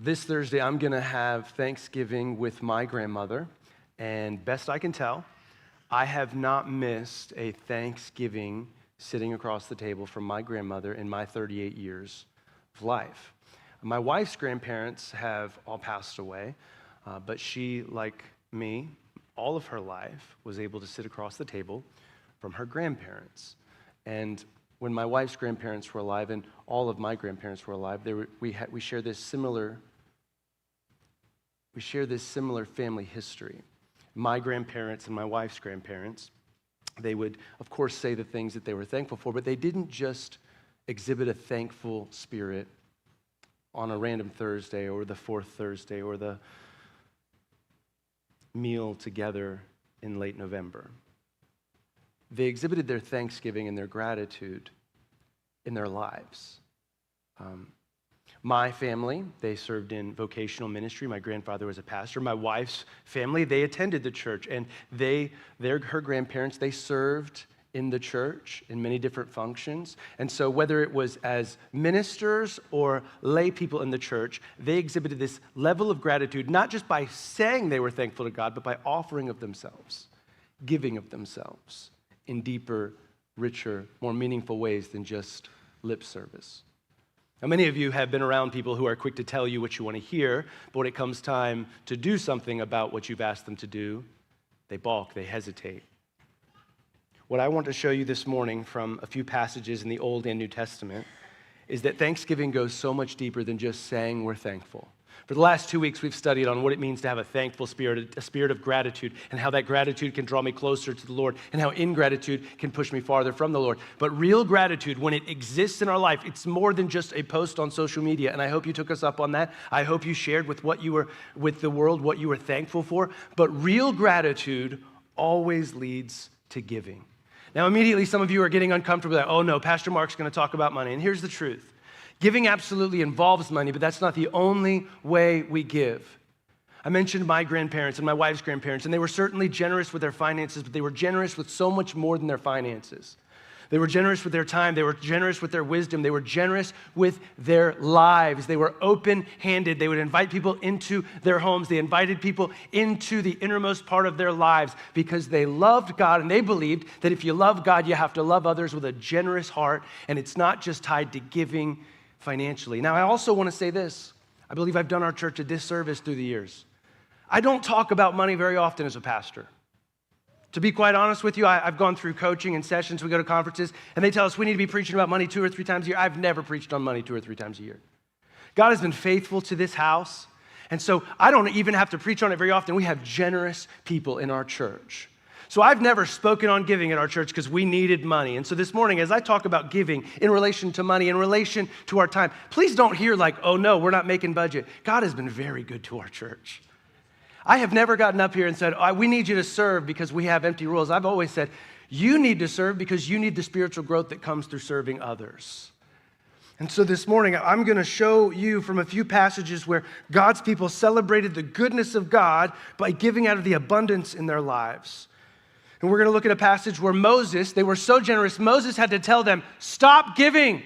This Thursday, I'm going to have Thanksgiving with my grandmother, and best I can tell, I have not missed a Thanksgiving sitting across the table from my grandmother in my 38 years of life. My wife's grandparents have all passed away, but she, like me, all of her life was able to sit across the table from her grandparents. And when my wife's grandparents were alive and all of my grandparents were alive, we share this similar family history. My grandparents and my wife's grandparents, they would, of course, say the things that they were thankful for, but they didn't just exhibit a thankful spirit on a random Thursday or the fourth Thursday or the meal together in late November. They exhibited their thanksgiving and their gratitude in their lives. My family, they served in vocational ministry. My grandfather was a pastor. My wife's family, they attended the church, and her grandparents, they served in the church in many different functions. And so whether it was as ministers or lay people in the church, they exhibited this level of gratitude, not just by saying they were thankful to God, but by offering of themselves, giving of themselves in deeper, richer, more meaningful ways than just lip service. Now, many of you have been around people who are quick to tell you what you want to hear, but when it comes time to do something about what you've asked them to do, they balk, they hesitate. What I want to show you this morning from a few passages in the Old and New Testament is that Thanksgiving goes so much deeper than just saying we're thankful. For the last 2 weeks, we've studied on what it means to have a thankful spirit, a spirit of gratitude, and how that gratitude can draw me closer to the Lord, and how ingratitude can push me farther from the Lord. But real gratitude, when it exists in our life, it's more than just a post on social media, and I hope you took us up on that. I hope you shared with the world what you were thankful for. But real gratitude always leads to giving. Now, immediately, some of you are getting uncomfortable with that. Oh no, Pastor Mark's going to talk about money, and here's the truth. Giving absolutely involves money, but that's not the only way we give. I mentioned my grandparents and my wife's grandparents, and they were certainly generous with their finances, but they were generous with so much more than their finances. They were generous with their time. They were generous with their wisdom. They were generous with their lives. They were open-handed. They would invite people into their homes. They invited people into the innermost part of their lives because they loved God, and they believed that if you love God, you have to love others with a generous heart, and it's not just tied to giving financially. Now, I also want to say this. I believe I've done our church a disservice through the years. I don't talk about money very often as a pastor. To be quite honest with you, I've gone through coaching and sessions. We go to conferences, and they tell us we need to be preaching about money 2 or 3 times a year. I've never preached on money 2 or 3 times a year. God has been faithful to this house, and so I don't even have to preach on it very often. We have generous people in our church. So I've never spoken on giving at our church because we needed money. And so this morning, as I talk about giving in relation to money, in relation to our time, please don't hear like, oh no, we're not making budget. God has been very good to our church. I have never gotten up here and said, we need you to serve because we have empty rules. I've always said, you need to serve because you need the spiritual growth that comes through serving others. And so this morning, I'm going to show you from a few passages where God's people celebrated the goodness of God by giving out of the abundance in their lives. And we're going to look at a passage where Moses, they were so generous, Moses had to tell them, stop giving.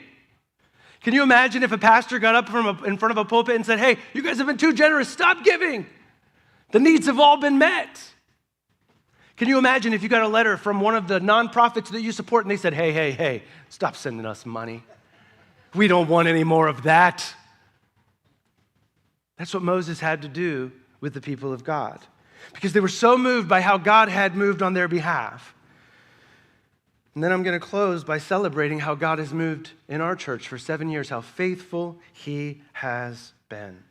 Can you imagine if a pastor got up in front of a pulpit and said, hey, you guys have been too generous, stop giving. The needs have all been met. Can you imagine if you got a letter from one of the nonprofits that you support and they said, hey, stop sending us money. We don't want any more of that. That's what Moses had to do with the people of God, because they were so moved by how God had moved on their behalf. And then I'm going to close by celebrating how God has moved in our church for 7 years, how faithful he has been.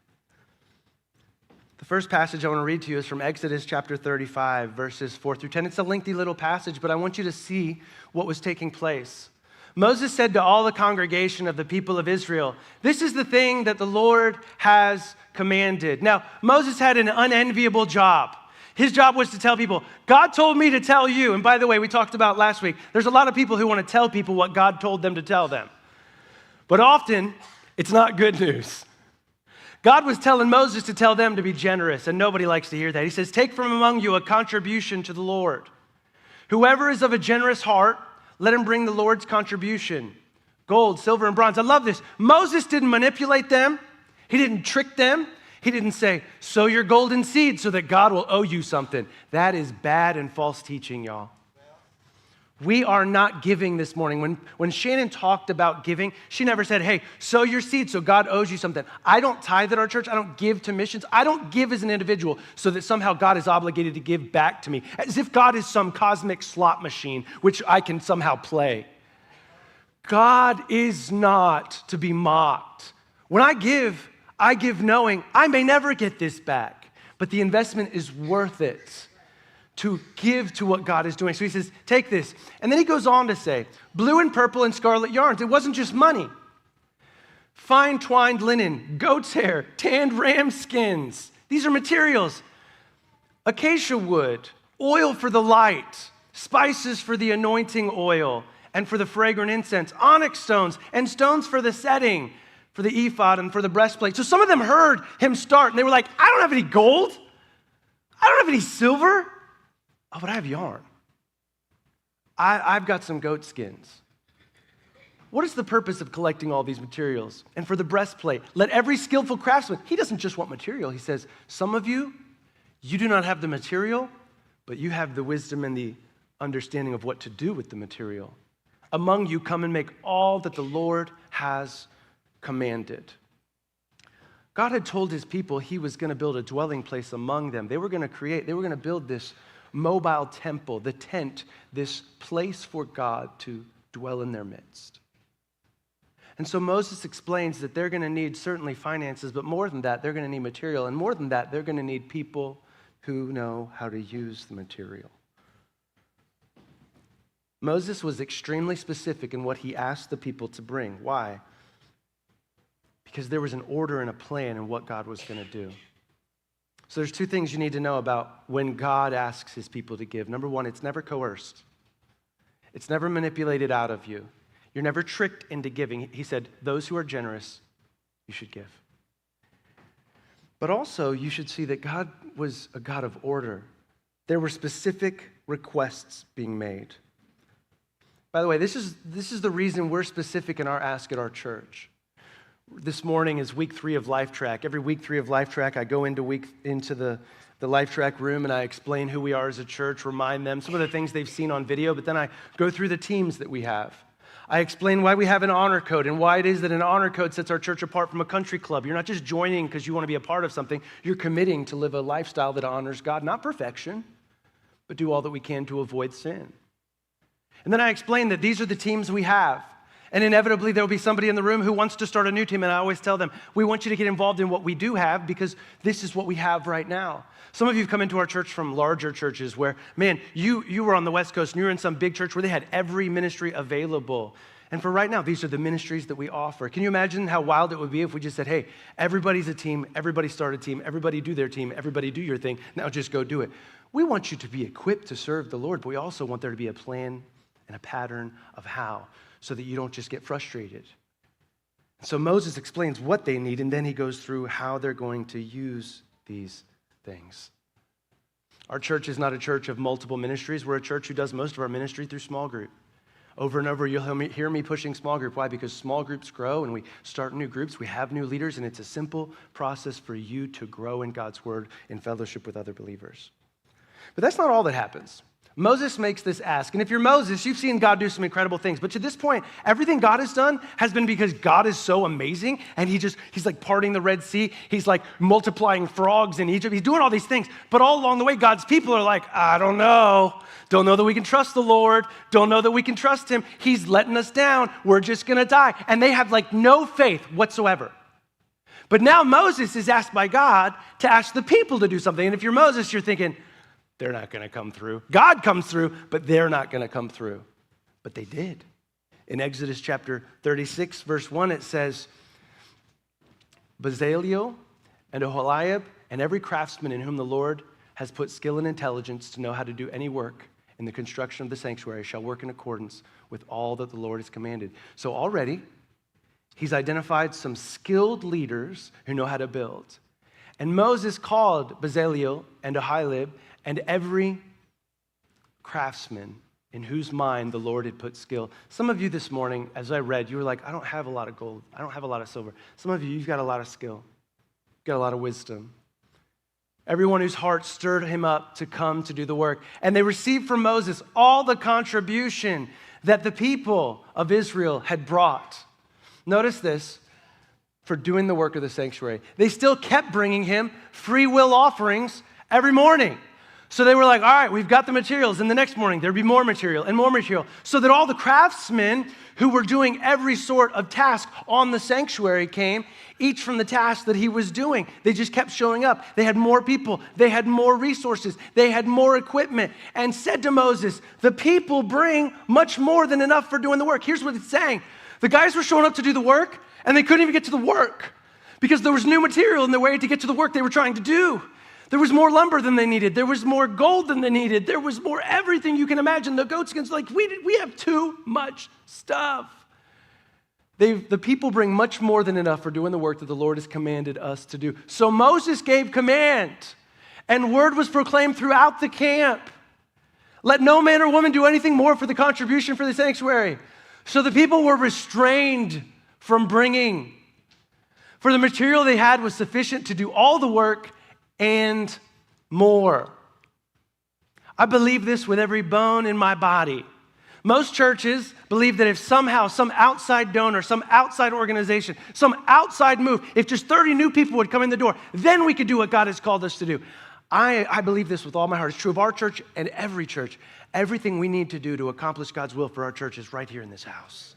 The first passage I want to read to you is from Exodus chapter 35, verses 4 through 10. It's a lengthy little passage, but I want you to see what was taking place. Moses said to all the congregation of the people of Israel, this is the thing that the Lord has commanded. Now, Moses had an unenviable job. His job was to tell people, God told me to tell you. And by the way, we talked about last week, there's a lot of people who want to tell people what God told them to tell them. But often, it's not good news. God was telling Moses to tell them to be generous, and nobody likes to hear that. He says, take from among you a contribution to the Lord. Whoever is of a generous heart, let him bring the Lord's contribution. Gold, silver, and bronze. I love this. Moses didn't manipulate them. He didn't trick them. He didn't say, sow your golden seed so that God will owe you something. That is bad and false teaching, y'all. We are not giving this morning. When Shannon talked about giving, she never said, hey, sow your seed so God owes you something. I don't tithe at our church. I don't give to missions. I don't give as an individual so that somehow God is obligated to give back to me, as if God is some cosmic slot machine which I can somehow play. God is not to be mocked. When I give knowing I may never get this back, but the investment is worth it to give to what God is doing. So he says, take this. And then he goes on to say, blue and purple and scarlet yarns. It wasn't just money. Fine twined linen, goat's hair, tanned ram skins. These are materials. Acacia wood, oil for the light, spices for the anointing oil and for the fragrant incense, onyx stones and stones for the setting, for the ephod and for the breastplate. So some of them heard him start and they were like, I don't have any gold. I don't have any silver. Oh, but I have yarn. I've got some goat skins. What is the purpose of collecting all these materials? And for the breastplate, let every skillful craftsman, he doesn't just want material. He says, some of you do not have the material, but you have the wisdom and the understanding of what to do with the material. Among you, come and make all that the Lord has commanded. God had told his people he was going to build a dwelling place among them. They were going to build this mobile temple, the tent, this place for God to dwell in their midst. And so Moses explains that they're going to need certainly finances, but more than that, they're going to need material. And more than that, they're going to need people who know how to use the material. Moses was extremely specific in what he asked the people to bring. Why? Because there was an order and a plan in what God was going to do. So there's two things you need to know about when God asks his people to give. Number one, it's never coerced. It's never manipulated out of you. You're never tricked into giving. He said, those who are generous, you should give. But also, you should see that God was a God of order. There were specific requests being made. By the way, this is the reason we're specific in our ask at our church. This morning is week 3 of Life Track. Every week 3 of Life Track, I go into the Life Track room and I explain who we are as a church, remind them some of the things they've seen on video, but then I go through the teams that we have. I explain why we have an honor code and why it is that an honor code sets our church apart from a country club. You're not just joining because you want to be a part of something. You're committing to live a lifestyle that honors God, not perfection, but do all that we can to avoid sin. And then I explain that these are the teams we have. And inevitably, there will be somebody in the room who wants to start a new team. And I always tell them, we want you to get involved in what we do have because this is what we have right now. Some of you have come into our church from larger churches where, man, you were on the West Coast and you were in some big church where they had every ministry available. And for right now, these are the ministries that we offer. Can you imagine how wild it would be if we just said, hey, everybody's a team, everybody start a team, everybody do their team, everybody do your thing, now just go do it. We want you to be equipped to serve the Lord, but we also want there to be a plan and a pattern of how, so that you don't just get frustrated. So Moses explains what they need, and then he goes through how they're going to use these things. Our church is not a church of multiple ministries. We're a church who does most of our ministry through small group. Over and over, you'll hear me pushing small group. Why? Because small groups grow, and we start new groups. We have new leaders, and it's a simple process for you to grow in God's word in fellowship with other believers. But that's not all that happens. Moses makes this ask. And if you're Moses, you've seen God do some incredible things. But to this point, everything God has done has been because God is so amazing. And he's like parting the Red Sea. He's like multiplying frogs in Egypt. He's doing all these things. But all along the way, God's people are like, I don't know. Don't know that we can trust the Lord. Don't know that we can trust him. He's letting us down. We're just going to die. And they have like no faith whatsoever. But now Moses is asked by God to ask the people to do something. And if you're Moses, you're thinking, they're not going to come through. God comes through, but they're not going to come through. But they did. In Exodus chapter 36, verse 1, it says, Bezaleel and Oholiab and every craftsman in whom the Lord has put skill and intelligence to know how to do any work in the construction of the sanctuary shall work in accordance with all that the Lord has commanded. So already, he's identified some skilled leaders who know how to build. And Moses called Bezaleel and Oholiab and every craftsman in whose mind the Lord had put skill. Some of you this morning, as I read, you were like, I don't have a lot of gold. I don't have a lot of silver. Some of you, you've got a lot of skill. got a lot of wisdom. Everyone whose heart stirred him up to come to do the work. And they received from Moses all the contribution that the people of Israel had brought. Notice this, for doing the work of the sanctuary. They still kept bringing him free will offerings every morning. So they were like, all right, we've got the materials. And the next morning, there'd be more material and more material. So that all the craftsmen who were doing every sort of task on the sanctuary came, each from the task that he was doing. They just kept showing up. They had more people. They had more resources. They had more equipment. And said to Moses, the people bring much more than enough for doing the work. Here's what it's saying. The guys were showing up to do the work, and they couldn't even get to the work because there was new material in their way to get to the work they were trying to do. There was more lumber than they needed. There was more gold than they needed. There was more everything you can imagine. The goatskins, like, we have too much stuff. The people bring much more than enough for doing the work that the Lord has commanded us to do. So Moses gave command, and word was proclaimed throughout the camp. Let no man or woman do anything more for the contribution for the sanctuary. So the people were restrained from bringing. For the material they had was sufficient to do all the work and more. I believe this with every bone in my body. Most churches believe that if somehow some outside donor, some outside organization, some outside move, if just 30 new people would come in the door, then we could do what God has called us to do. I believe this with all my heart. It's true of our church and every church. Everything we need to do to accomplish God's will for our church is right here in this house.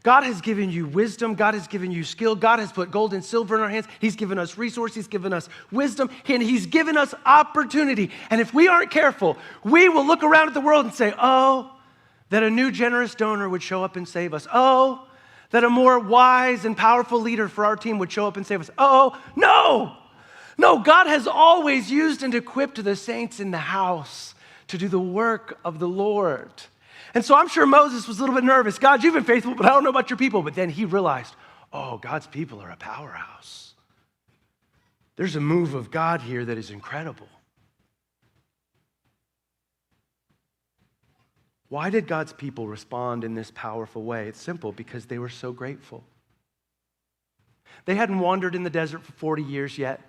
God has given you wisdom. God has given you skill. God has put gold and silver in our hands. He's given us resources. He's given us wisdom. And He's given us opportunity. And if we aren't careful, we will look around at the world and say, oh, that a new generous donor would show up and save us. Oh, that a more wise and powerful leader for our team would show up and save us. Oh, no. No, God has always used and equipped the saints in the house to do the work of the Lord. And so I'm sure Moses was a little bit nervous. God, you've been faithful, but I don't know about your people. But then he realized, oh, God's people are a powerhouse. There's a move of God here that is incredible. Why did God's people respond in this powerful way? It's simple, because they were so grateful. They hadn't wandered in the desert for 40 years yet.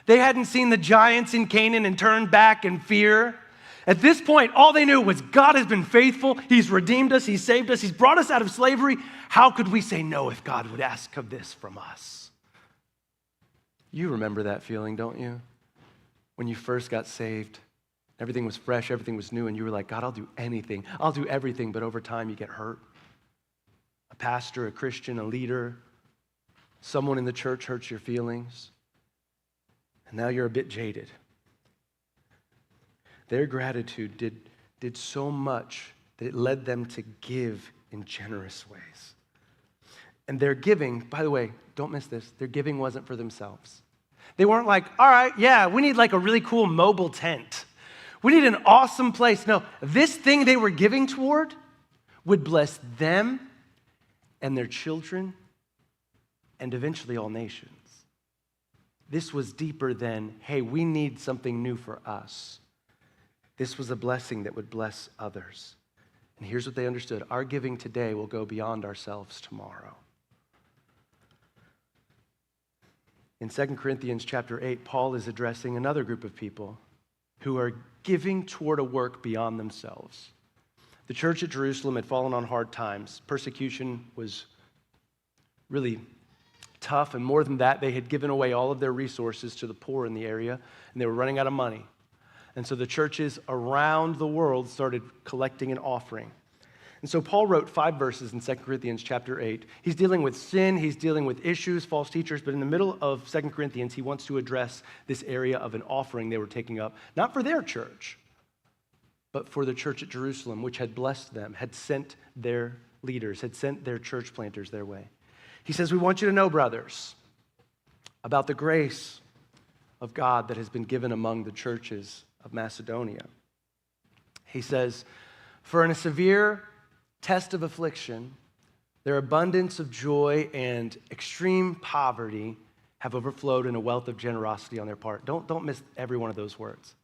They hadn't seen the giants in Canaan and turned back in fear. At this point, all they knew was God has been faithful. He's redeemed us. He's saved us. He's brought us out of slavery. How could we say no if God would ask of this from us? You remember that feeling, don't you? When you first got saved, everything was fresh, everything was new, and you were like, God, I'll do anything. I'll do everything, but over time you get hurt. A pastor, a Christian, a leader, someone in the church hurts your feelings, and now you're a bit jaded. Their gratitude did so much that it led them to give in generous ways. And their giving, by the way, don't miss this, their giving wasn't for themselves. They weren't like, all right, yeah, we need like a really cool mobile tent. We need an awesome place. No, this thing they were giving toward would bless them and their children and eventually all nations. This was deeper than, hey, we need something new for us. This was a blessing that would bless others. And here's what they understood. Our giving today will go beyond ourselves tomorrow. In 2 Corinthians chapter 8, Paul is addressing another group of people who are giving toward a work beyond themselves. The church at Jerusalem had fallen on hard times. Persecution was really tough, and more than that, they had given away all of their resources to the poor in the area, and they were running out of money. And so the churches around the world started collecting an offering. And so Paul wrote 5 verses in 2 Corinthians chapter 8. He's dealing with sin, he's dealing with issues, false teachers, but in the middle of 2 Corinthians, he wants to address this area of an offering they were taking up, not for their church, but for the church at Jerusalem, which had blessed them, had sent their leaders, had sent their church planters their way. He says, we want you to know, brothers, about the grace of God that has been given among the churches of Macedonia. He says, for in a severe test of affliction, their abundance of joy and extreme poverty have overflowed in a wealth of generosity on their part. Don't miss every one of those words.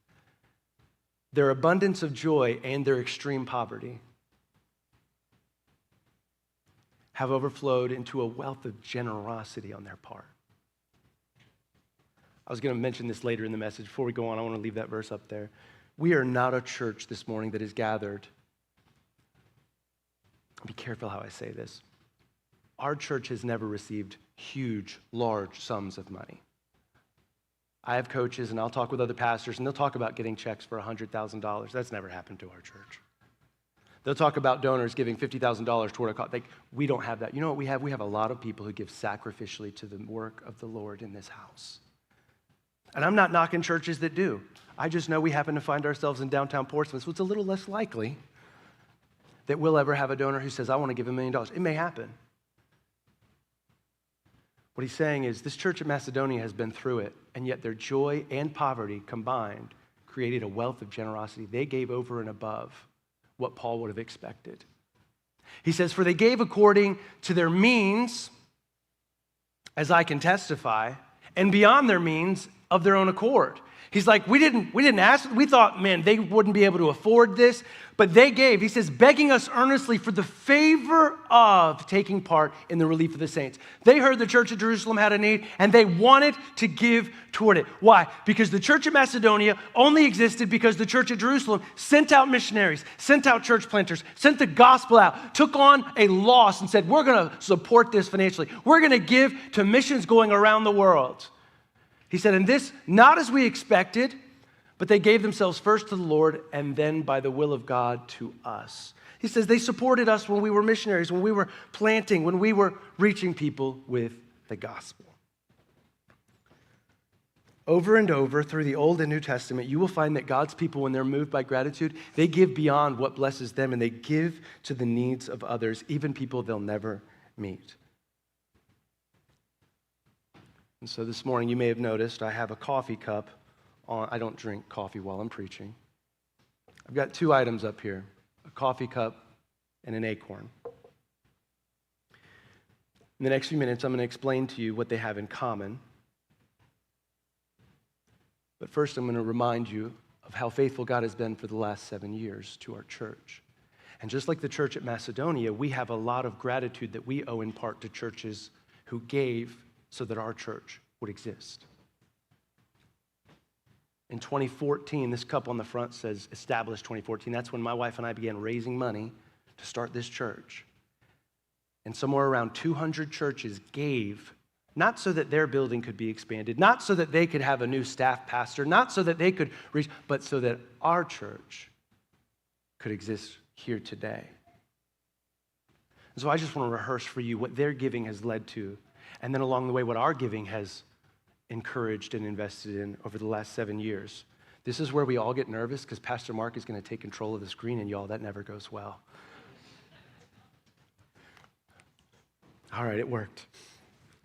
Their abundance of joy and their extreme poverty have overflowed into a wealth of generosity on their part. I was going to mention this later in the message. Before we go on, I want to leave that verse up there. We are not a church this morning that is gathered. Be careful how I say this. Our church has never received huge, large sums of money. I have coaches, and I'll talk with other pastors, and they'll talk about getting checks for $100,000. That's never happened to our church. They'll talk about donors giving $50,000 toward a cause. Like, we don't have that. You know what we have? We have a lot of people who give sacrificially to the work of the Lord in this house. And I'm not knocking churches that do. I just know we happen to find ourselves in downtown Portsmouth, so it's a little less likely that we'll ever have a donor who says, I want to give $1 million. It may happen. What he's saying is this church at Macedonia has been through it, and yet their joy and poverty combined created a wealth of generosity. They gave over and above what Paul would have expected. He says, for they gave according to their means, as I can testify, and beyond their means of their own accord. He's like, we didn't ask. We thought, man, they wouldn't be able to afford this, but they gave. He says, begging us earnestly for the favor of taking part in the relief of the saints. They heard the church at Jerusalem had a need, and they wanted to give toward it. Why? Because the church at Macedonia only existed because the church at Jerusalem sent out missionaries, sent out church planters, sent the gospel out, took on a loss and said, we're going to support this financially. We're going to give to missions going around the world. He said, and this, not as we expected, but they gave themselves first to the Lord and then by the will of God to us. He says they supported us when we were missionaries, when we were planting, when we were reaching people with the gospel. Over and over through the Old and New Testament, you will find that God's people, when they're moved by gratitude, they give beyond what blesses them and they give to the needs of others, even people they'll never meet. And so this morning, you may have noticed I have a coffee cup on. I don't drink coffee while I'm preaching. I've got two items up here, a coffee cup and an acorn. In the next few minutes, I'm going to explain to you what they have in common. But first, I'm going to remind you of how faithful God has been for the last 7 years to our church. And just like the church at Macedonia, we have a lot of gratitude that we owe in part to churches who gave so that our church would exist. In 2014, this cup on the front says established 2014. That's when my wife and I began raising money to start this church. And somewhere around 200 churches gave, not so that their building could be expanded, not so that they could have a new staff pastor, not so that they could reach, but so that our church could exist here today. And so I just want to rehearse for you what their giving has led to. And then along the way, what our giving has encouraged and invested in over the last 7 years. This is where we all get nervous because Pastor Mark is going to take control of the screen, and y'all, that never goes well. All right, it worked.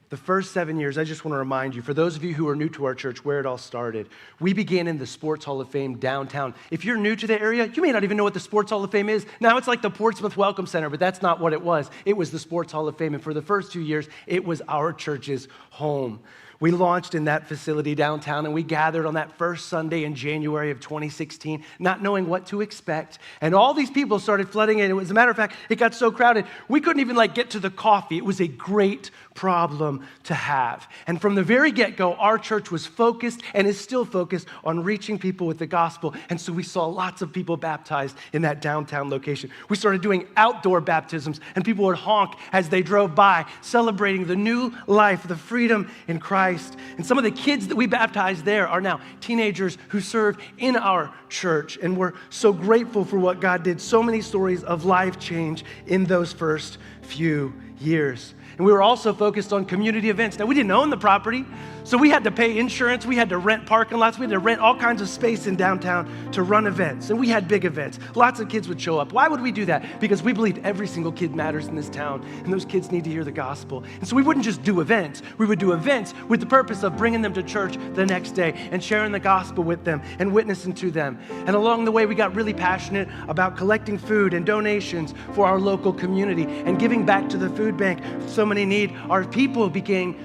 The first 7 years, I just want to remind you, for those of you who are new to our church, where it all started. We began in the Sports Hall of Fame downtown. If you're new to the area, you may not even know what the Sports Hall of Fame is. Now it's like the Portsmouth Welcome Center, but that's not what it was. It was the Sports Hall of Fame, and for the first 2 years, it was our church's home. We launched in that facility downtown, and we gathered on that first Sunday in January of 2016, not knowing what to expect. And all these people started flooding in. As a matter of fact, it got so crowded, we couldn't even get to the coffee. It was a great problem to have. And from the very get-go, our church was focused and is still focused on reaching people with the gospel. And so we saw lots of people baptized in that downtown location. We started doing outdoor baptisms, and people would honk as they drove by, celebrating the new life, the freedom in Christ. And some of the kids that we baptized there are now teenagers who serve in our church. And we're so grateful for what God did. So many stories of life change in those first few years. And we were also focused on community events. Now, we didn't own the property, so we had to pay insurance. We had to rent parking lots. We had to rent all kinds of space in downtown to run events. And we had big events. Lots of kids would show up. Why would we do that? Because we believed every single kid matters in this town, and those kids need to hear the gospel. And so we wouldn't just do events. We would do events with the purpose of bringing them to church the next day and sharing the gospel with them and witnessing to them. And along the way, we got really passionate about collecting food and donations for our local community and giving back to the food bank. So many need. Our people became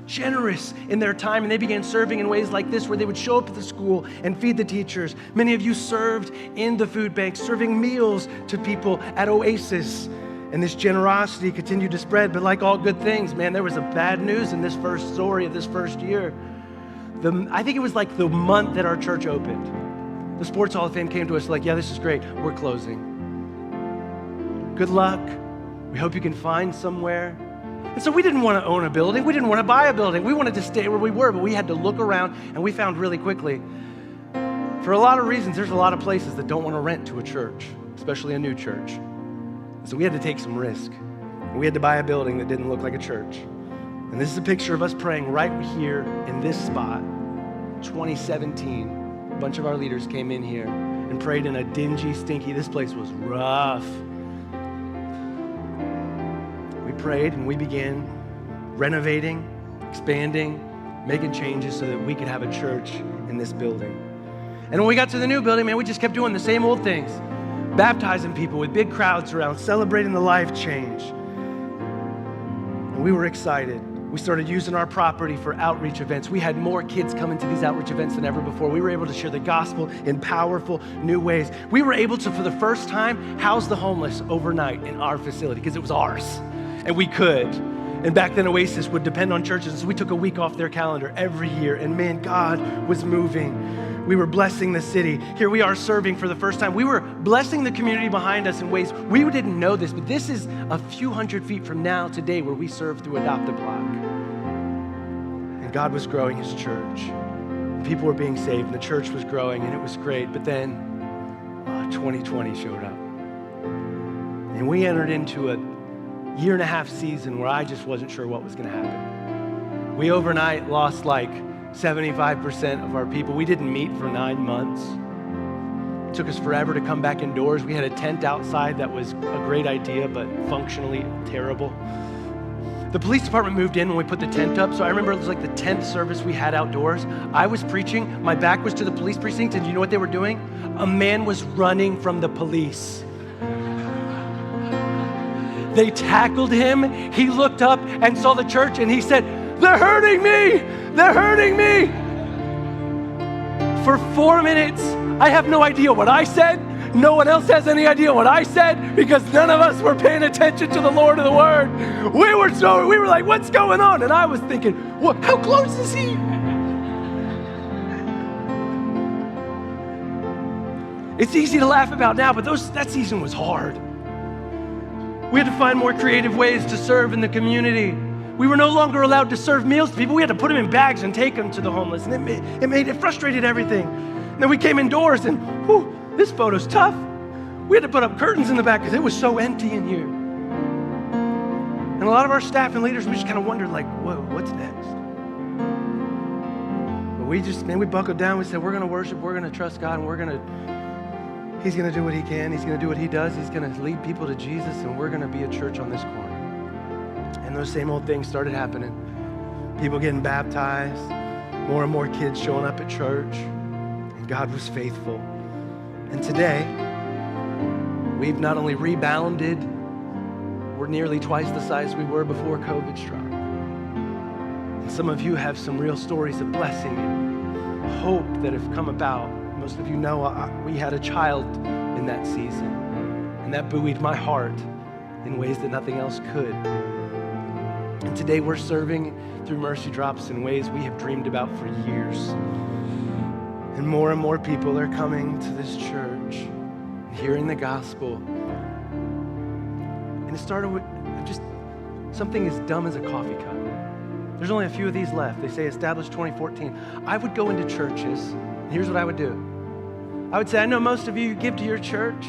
generous in their time, and they began serving in ways like this, where they would show up at the school and feed the teachers. Many of you served in the food bank, serving meals to people at Oasis. And this generosity continued to spread. But like all good things, man, there was a bad news in this first story of this first year. I think it was like the month that our church opened. The Sports Hall of Fame came to us like, yeah, this is great. We're closing. Good luck. We hope you can find somewhere. And so we didn't want to own a building. We didn't want to buy a building. We wanted to stay where we were, but we had to look around, and we found really quickly, for a lot of reasons, there's a lot of places that don't want to rent to a church, especially a new church. So we had to take some risk. We had to buy a building that didn't look like a church. And this is a picture of us praying right here in this spot, 2017. A bunch of our leaders came in here and prayed in a dingy, stinky, this place was rough. We prayed and we began renovating, expanding, making changes so that we could have a church in this building. And when we got to the new building, man, we just kept doing the same old things, baptizing people with big crowds around, celebrating the life change. And we were excited. We started using our property for outreach events. We had more kids coming to these outreach events than ever before. We were able to share the gospel in powerful new ways. We were able to, for the first time, house the homeless overnight in our facility because it was ours, and we could. And back then, Oasis would depend on churches, so we took a week off their calendar every year, and man, God was moving. We were blessing the city. Here we are serving for the first time. We were blessing the community behind us in ways we didn't know this, but this is a few hundred feet from now today where we serve through Adopt a Block. And God was growing his church. People were being saved, and the church was growing, and it was great. But then 2020 showed up. And we entered into a year-and-a-half season where I just wasn't sure what was going to happen. We overnight lost like 75% of our people. We didn't meet for 9 months. It took us forever to come back indoors. We had a tent outside that was a great idea, but functionally terrible. The police department moved in when we put the tent up, so I remember it was like the 10th service we had outdoors. I was preaching, my back was to the police precinct, and you know what they were doing? A man was running from the police. They tackled him, he looked up and saw the church, and he said, "They're hurting me! They're hurting me!" For 4 minutes, I have no idea what I said. No one else has any idea what I said because none of us were paying attention to the Lord of the Word. We were like, what's going on? And I was thinking, what? How close is he? It's easy to laugh about now, but that season was hard. We had to find more creative ways to serve in the community. We were no longer allowed to serve meals to people. We had to put them in bags and take them to the homeless. And it frustrated everything. And then we came indoors and, whew, this photo's tough. We had to put up curtains in the back because it was so empty in here. And a lot of our staff and leaders, we just kind of wondered like, whoa, what's next? But we buckled down. We said, we're going to worship. We're going to trust God. And he's going to do what he can. He's going to do what he does. He's going to lead people to Jesus. And we're going to be a church on this corner. And those same old things started happening. People getting baptized, more and more kids showing up at church, and God was faithful. And today, we've not only rebounded, we're nearly twice the size we were before COVID struck. And some of you have some real stories of blessing and hope that have come about. Most of you know we had a child in that season, and that buoyed my heart in ways that nothing else could. And today we're serving through Mercy Drops in ways we have dreamed about for years. And more people are coming to this church, hearing the gospel. And it started with just something as dumb as a coffee cup. There's only a few of these left. They say established 2014. I would go into churches, and here's what I would do. I would say, I know most of you give to your church.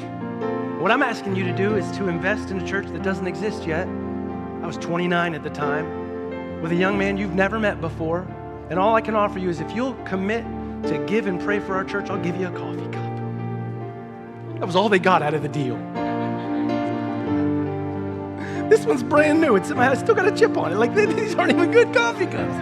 What I'm asking you to do is to invest in a church that doesn't exist yet. I was 29 at the time, with a young man you've never met before. And all I can offer you is if you'll commit to give and pray for our church, I'll give you a coffee cup. That was all they got out of the deal. This one's brand new. I still got a chip on it. Like, these aren't even good coffee cups.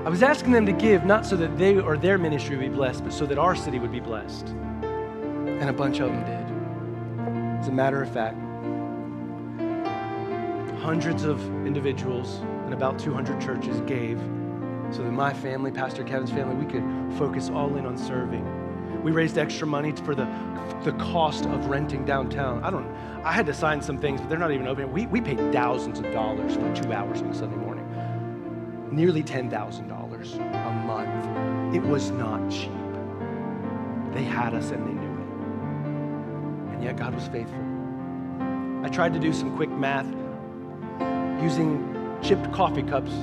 I was asking them to give not so that they or their ministry would be blessed, but so that our city would be blessed. And a bunch of them did. As a matter of fact, hundreds of individuals and about 200 churches gave so that my family, Pastor Kevin's family, we could focus all in on serving. We raised extra money for the cost of renting downtown. I had to sign some things, but they're not even open. We paid thousands of dollars for 2 hours on a Sunday morning. nearly $10,000 a month. It was not cheap. They had us and they knew it. And yet God was faithful. I tried to do some quick math using chipped coffee cups.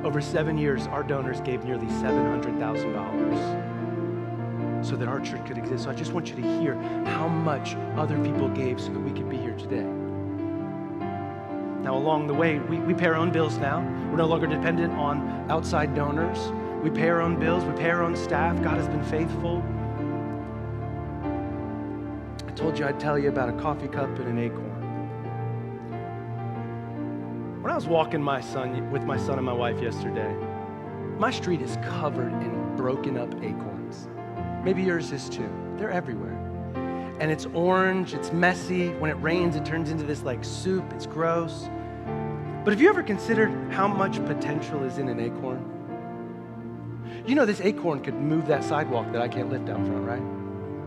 Over 7 years, our donors gave nearly $700,000 so that our church could exist. So I just want you to hear how much other people gave so that we could be here today. Now, along the way, we pay our own bills now. We're no longer dependent on outside donors. We pay our own bills. We pay our own staff. God has been faithful. I told you I'd tell you about a coffee cup and an acorn. When I was walking with my son and my wife yesterday, my street is covered in broken up acorns. Maybe yours is too. They're everywhere. And it's orange, it's messy. When it rains, it turns into this like soup. It's gross. But have you ever considered how much potential is in an acorn? You know, this acorn could move that sidewalk that I can't lift down front, right?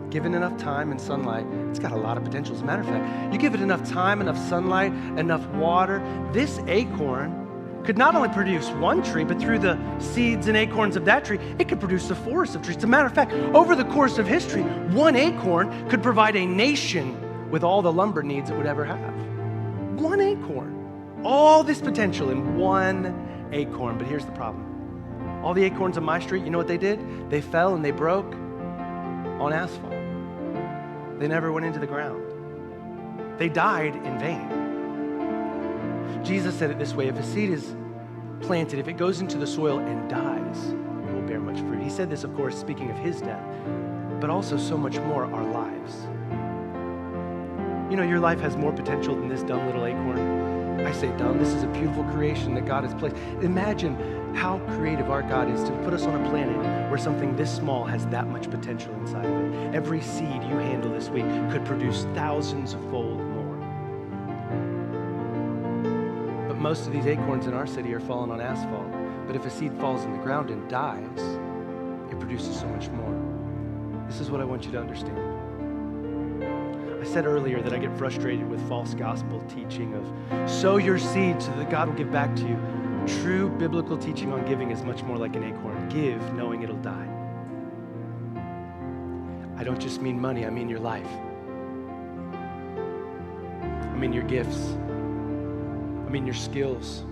Given enough time and sunlight, it's got a lot of potential. As a matter of fact, you give it enough time, enough sunlight, enough water, this acorn could not only produce one tree, but through the seeds and acorns of that tree, it could produce a forest of trees. As a matter of fact, over the course of history, one acorn could provide a nation with all the lumber needs it would ever have. One acorn. All this potential in one acorn. But here's the problem. All the acorns on my street, you know what they did? They fell and they broke on asphalt. They never went into the ground. They died in vain. Jesus said it this way: if a seed is planted, if it goes into the soil and dies, it will bear much fruit. He said this, of course, speaking of his death, but also so much more our lives. You know, your life has more potential than this dumb little acorn. I say dumb, this is a beautiful creation that God has placed. Imagine how creative our God is to put us on a planet where something this small has that much potential inside of it. Every seed you handle this week could produce thousands of fold more. But most of these acorns in our city are falling on asphalt. But if a seed falls in the ground and dies, it produces so much more. This is what I want you to understand. I said earlier that I get frustrated with false gospel teaching of sow your seed so that God will give back to you. True biblical teaching on giving is much more like an acorn. Give knowing it'll die. I don't just mean money, I mean your life. I mean your gifts. I mean your skills.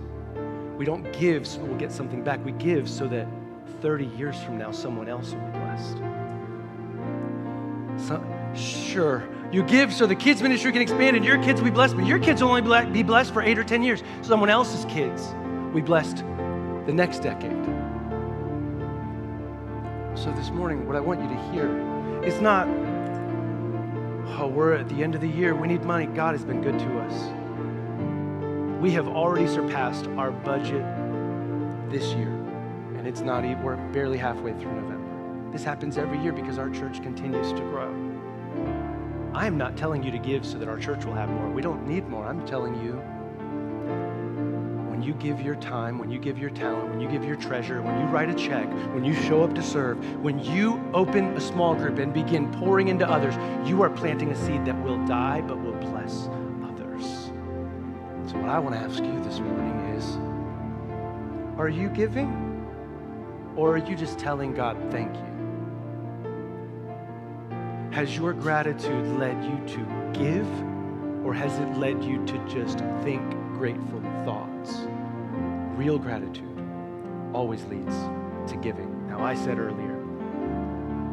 We don't give so we'll get something back. We give so that 30 years from now, someone else will be blessed. Sure, you give so the kids' ministry can expand and your kids will be blessed, but your kids will only be blessed for 8 or 10 years. Someone else's kids will be blessed the next decade. So this morning, what I want you to hear is not, oh, we're at the end of the year, we need money. God has been good to us. We have already surpassed our budget this year, and it's not even, we're barely halfway through November. This happens every year because our church continues to grow. I am not telling you to give so that our church will have more. We don't need more. I'm telling you, when you give your time, when you give your talent, when you give your treasure, when you write a check, when you show up to serve, when you open a small group and begin pouring into others, you are planting a seed that will die but will bless others. So what I want to ask you this morning is, are you giving? Or are you just telling God, thank you? Has your gratitude led you to give, or has it led you to just think grateful thoughts? Real gratitude always leads to giving. Now, I said earlier,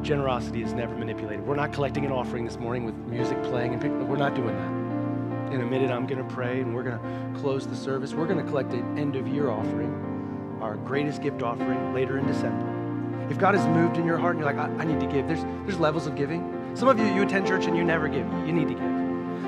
generosity is never manipulated. We're not collecting an offering this morning with music playing, and we're not doing that. In a minute, I'm going to pray, and we're going to close the service. We're going to collect an end-of-year offering, our greatest gift offering, later in December. If God has moved in your heart and you're like, I need to give, there's levels of giving. Some of you attend church and you never give. You need to give.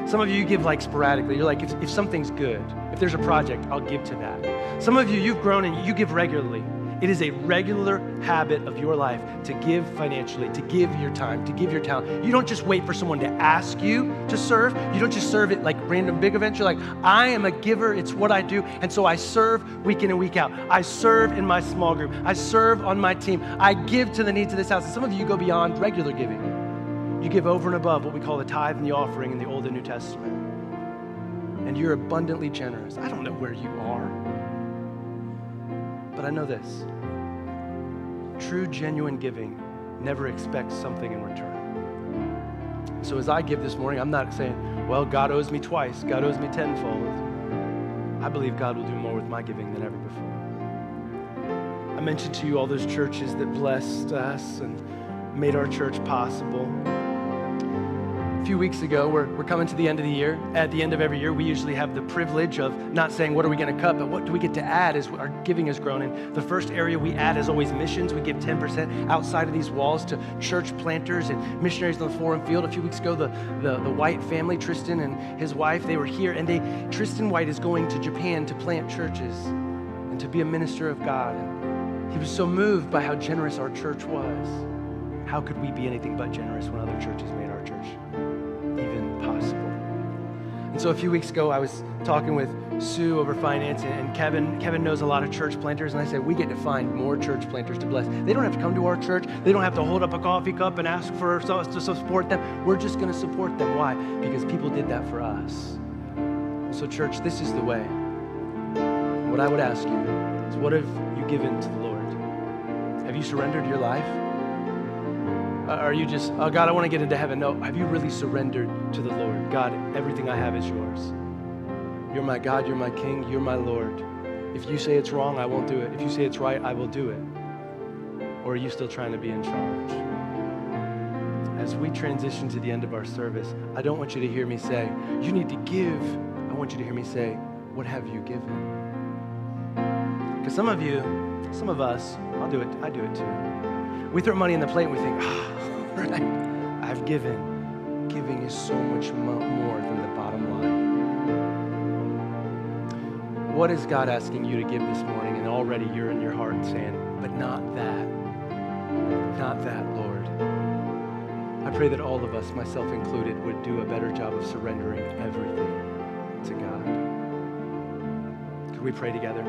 Some of you give like sporadically. You're like, if something's good, if there's a project, I'll give to that. Some of you, you've grown and you give regularly. It is a regular habit of your life to give financially, to give your time, to give your talent. You don't just wait for someone to ask you to serve. You don't just serve at like random big events. You're like, I am a giver. It's what I do. And so I serve week in and week out. I serve in my small group. I serve on my team. I give to the needs of this house. And some of you go beyond regular giving. You give over and above what we call the tithe and the offering in the Old and New Testament. And you're abundantly generous. I don't know where you are. But I know this. True, genuine giving never expects something in return. So as I give this morning, I'm not saying, well, God owes me twice. God owes me tenfold. I believe God will do more with my giving than ever before. I mentioned to you all those churches that blessed us and made our church possible. A few weeks ago, we're coming to the end of the year. At the end of every year, we usually have the privilege of not saying, what are we going to cut, but what do we get to add as our giving has grown. And the first area we add is always missions. We give 10% outside of these walls to church planters and missionaries on the foreign field. A few weeks ago, the White family, Tristan and his wife, they were here. And Tristan White is going to Japan to plant churches and to be a minister of God. And he was so moved by how generous our church was. How could we be anything but generous when other churches made our church even possible? And so a few weeks ago, I was talking with Sue over finance, and Kevin knows a lot of church planters, and I said, we get to find more church planters to bless. They don't have to come to our church. They don't have to hold up a coffee cup and ask for us to support them. We're just going to support them. Why? Because people did that for us. So church, this is the way. What I would ask you is, what have you given to the Lord? Have you surrendered your life? Are you just, oh God, I want to get into heaven? No, have you really surrendered to the Lord? God, everything I have is yours. You're my God, you're my King, you're my Lord. If you say it's wrong, I won't do it. If you say it's right, I will do it. Or are you still trying to be in charge? As we transition to the end of our service, I don't want you to hear me say, you need to give. I want you to hear me say, what have you given? Because some of us, I do it too. We throw money in the plate and we think, right, I've given. Giving is so much more than the bottom line. What is God asking you to give this morning? And already you're in your heart saying, but not that. Not that, Lord. I pray that all of us, myself included, would do a better job of surrendering everything to God. Could we pray together?